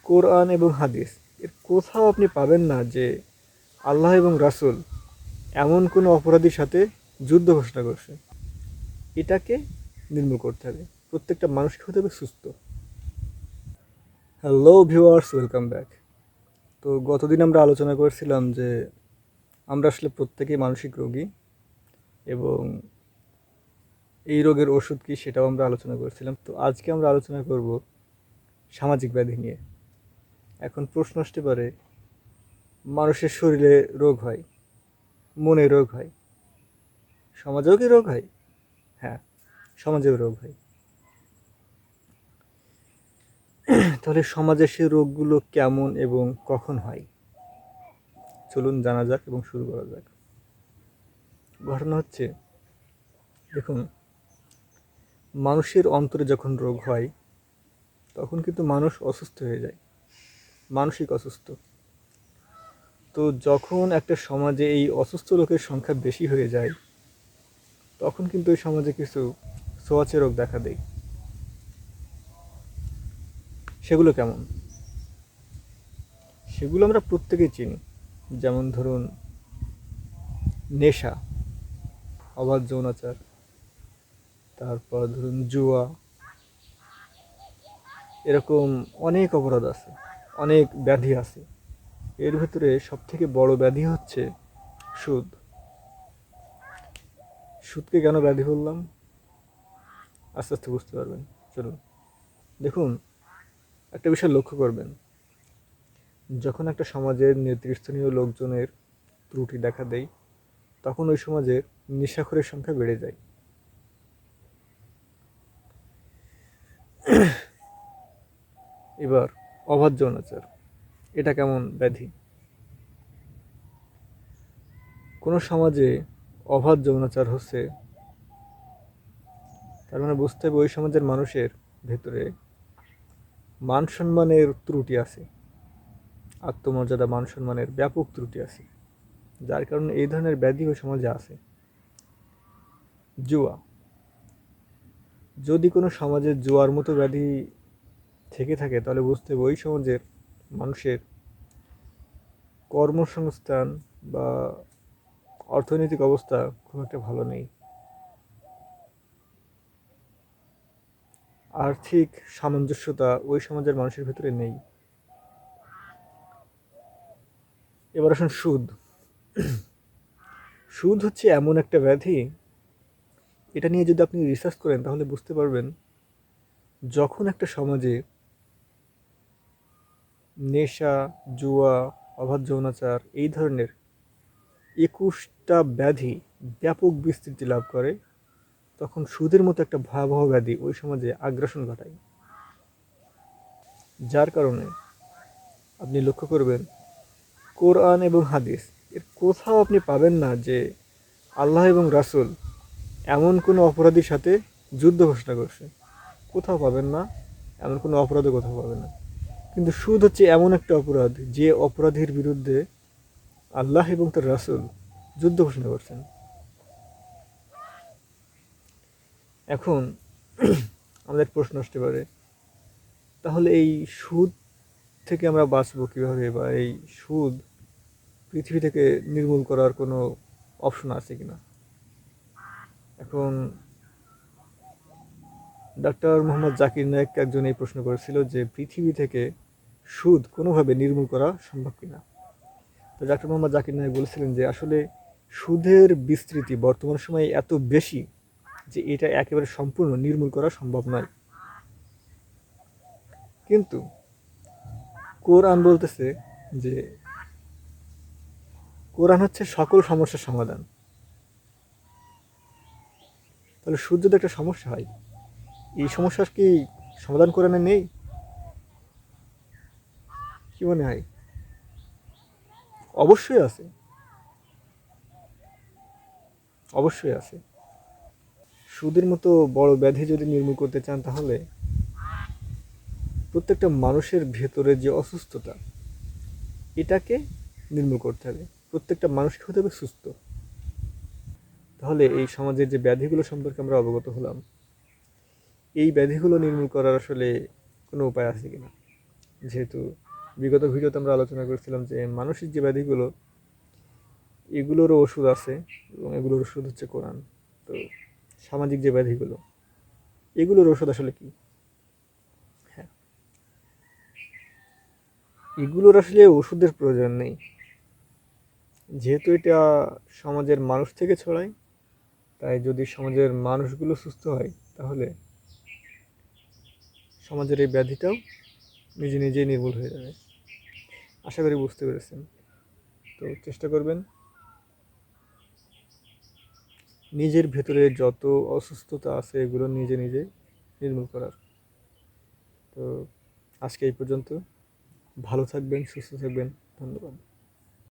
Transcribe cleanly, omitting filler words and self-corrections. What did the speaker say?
কোরআন এবং হাদিস এর কোথাও আপনি পাবেন না যে আল্লাহ এবং রাসূল এমন কোনো অপরাধীর সাথে যুদ্ধ ঘোষণা করছে। এটাকে নির্মূল করতে হবে। প্রত্যেকটা মানুষকে হতে হবে সুস্থ। Hello viewers, welcome back. তো গতদিন আমরা আলোচনা করেছিলাম যে আমরা আসলে প্রত্যেকেই মানসিক রোগী এবং এই রোগের ওষুধ কী সেটাও আমরা আলোচনা করেছিলাম। তো আজকে আমরা আলোচনা করব সামাজিক ব্যাধি নিয়ে। এখন প্রশ্ন আসতে পারে, মানুষের শরীরে রোগ হয়, মনে রোগ হয়, সমাজেও কি রোগ হয়? হ্যাঁ, সমাজেও রোগ হয়। তাহলে সমাজে সেই রোগগুলো কেমন এবং কখন হয়? চলুন জানা যাক এবং শুরু করা যাক। ঘটনা হচ্ছে, দেখুন, মানুষের অন্তরে যখন রোগ হয় তখন কিন্তু মানুষ অসুস্থ হয়ে যায়, মানসিক অসুস্থ। তো যখন একটা সমাজে এই অসুস্থ লোকের সংখ্যা বেশি হয়ে যায় তখন কিন্তু ওই সমাজে কিছু ছোঁয়াচে রোগ দেখা দেয়। সেগুলো কেমন? সেগুলো আমরা প্রত্যেকেই চিনি। যেমন ধরুন, নেশা, অবাধ যৌনাচার, তারপর ধরুন জুয়া, এরকম অনেক অপরাধ আছে, অনেক ব্যাধি আছে। এর ভেতরে সবথেকে বড় ব্যাধি হচ্ছে সুদ। সুদকে কেন ব্যাধি বললাম আস্তে আস্তে বুঝতে পারবেন। চলুন দেখুন, একটা বিষয় লক্ষ্য করবেন, যখন একটা সমাজের নেতৃস্থানীয় লোকজনের ত্রুটি দেখা দেয় তখন ওই সমাজের নেশাখোরের সংখ্যা বেড়ে যায়। এবার অবাধ যৌনাচার, এটা কেমন ব্যাধি? কোনো সমাজে অবাধ যৌনাচার হচ্ছে, তার মানে বুঝতে হবে ওই সমাজের মানুষের ভেতরে মান সম্মানের ত্রুটি আছে, আত্মমর্যাদা মান সম্মানের ব্যাপক ত্রুটি আছে, যার কারণে এই ধরনের ব্যাধি ওই সমাজে আছে। জুয়া, যদি কোনো সমাজে জুয়ার মতো ব্যাধি থেকে থাকে তাহলে বুঝতে হবে ওই সমাজের মানুষের কর্মসংস্থান বা অর্থনৈতিক অবস্থা খুব একটা ভালো নেই, আর্থিক সামঞ্জস্যতা ওই সমাজের মানুষের ভেতরে নেই। এবার আসুন সুদ। সুদ হচ্ছে এমন একটা ব্যাধি, এটা নিয়ে যদি আপনি রিসার্চ করেন তাহলে বুঝতে পারবেন, যখন একটা সমাজে নেশা, জুয়া, অবাধ যৌনাচার এই ধরনের 21টা ব্যাধি ব্যাপক বিস্তৃতি লাভ করে তখন সুদের মতো একটা ভয়াবহ ব্যাধি ওই সমাজে আগ্রাসন ঘটায়। যার কারণে আপনি লক্ষ্য করবেন, কোরআন এবং হাদিস এর কোথাও আপনি পাবেন না যে আল্লাহ এবং রাসূল এমন কোনো অপরাধীর সাথে যুদ্ধ ঘোষণা করছে। কোথাও পাবেন না, এমন কোনো অপরাধও কোথাও পাবেন না। কিন্তু সুদ হচ্ছে এমন একটা অপরাধ যে অপরাধীর বিরুদ্ধে আল্লাহ এবং তার রাসূল যুদ্ধ ঘোষণা করছেন। এখন আমাদের প্রশ্ন আসতে পারে, তাহলে এই সুদ থেকে আমরা বাঁচবো কীভাবে, বা এই সুদ পৃথিবী থেকে নির্মূল করার কোনো অপশন আছে কিনা? এখন ডাক্তার মোহাম্মদ জাকির নায়েক একজন এই প্রশ্ন করেছিল যে পৃথিবী থেকে সুদ কোনোভাবে নির্মূল করা সম্ভব কিনা। তো ডাক্তার মোহাম্মদ জাকির নায়েক বলেছিলেন যে আসলে সুদের বিস্তৃতি বর্তমান সময়ে এত বেশি যে এটা একেবারে সম্পূর্ণ নির্মূল করা সম্ভব নয়। কিন্তু কোরআন বলতেছে যে কোরআন হচ্ছে সকল সমস্যার সমাধান। তাহলে সুদ যদি একটা সমস্যা হয়, এই সমস্যার কি সমাধান কোরআনে নেই? কি মনে হয়? অবশ্যই আছে, অবশ্যই আছে। সুদের মতো বড় ব্যাধি যদি নির্মূল করতে চান তাহলে প্রত্যেকটা মানুষের ভেতরে যে অসুস্থতা, এটাকে নির্মূল করতে হবে। প্রত্যেকটা মানুষকে হতে হবে সুস্থ। তাহলে এই সমাজের যে ব্যাধিগুলো সম্পর্কে আমরা অবগত হলাম, এই ব্যাধিগুলো নির্মূল করার আসলে কোনো উপায় আছে কিনা? যেহেতু বিগত ভিডিওতে আমরা আলোচনা করেছিলাম যে মানসিক যে ব্যাধিগুলো, এগুলোরও ওষুধ আছে এবং এগুলোর ওষুধ হচ্ছে কোরআন। তো সামাজিক যে ব্যাধিগুলো, এগুলোর ওষুধ আসলে কি? হ্যাঁ, এগুলোর আসলে ওষুধের প্রয়োজন নেই, যেহেতু এটা সমাজের মানুষ থেকে ছড়ায়। তাই যদি সমাজের মানুষগুলো সুস্থ হয়, তাহলে সমাজের এই ব্যাধিটাও নিজে নিজেই নির্মূল হয়ে যাবে। আশা করি বুঝতে পেরেছেন। তো চেষ্টা করবেন নিজের ভেতরে যত অসুস্থতা আছে এগুলো নিজে নিজে নির্মূল করার। তো আজকে এই পর্যন্ত। ভালো থাকবেন, সুস্থ থাকবেন। ধন্যবাদ।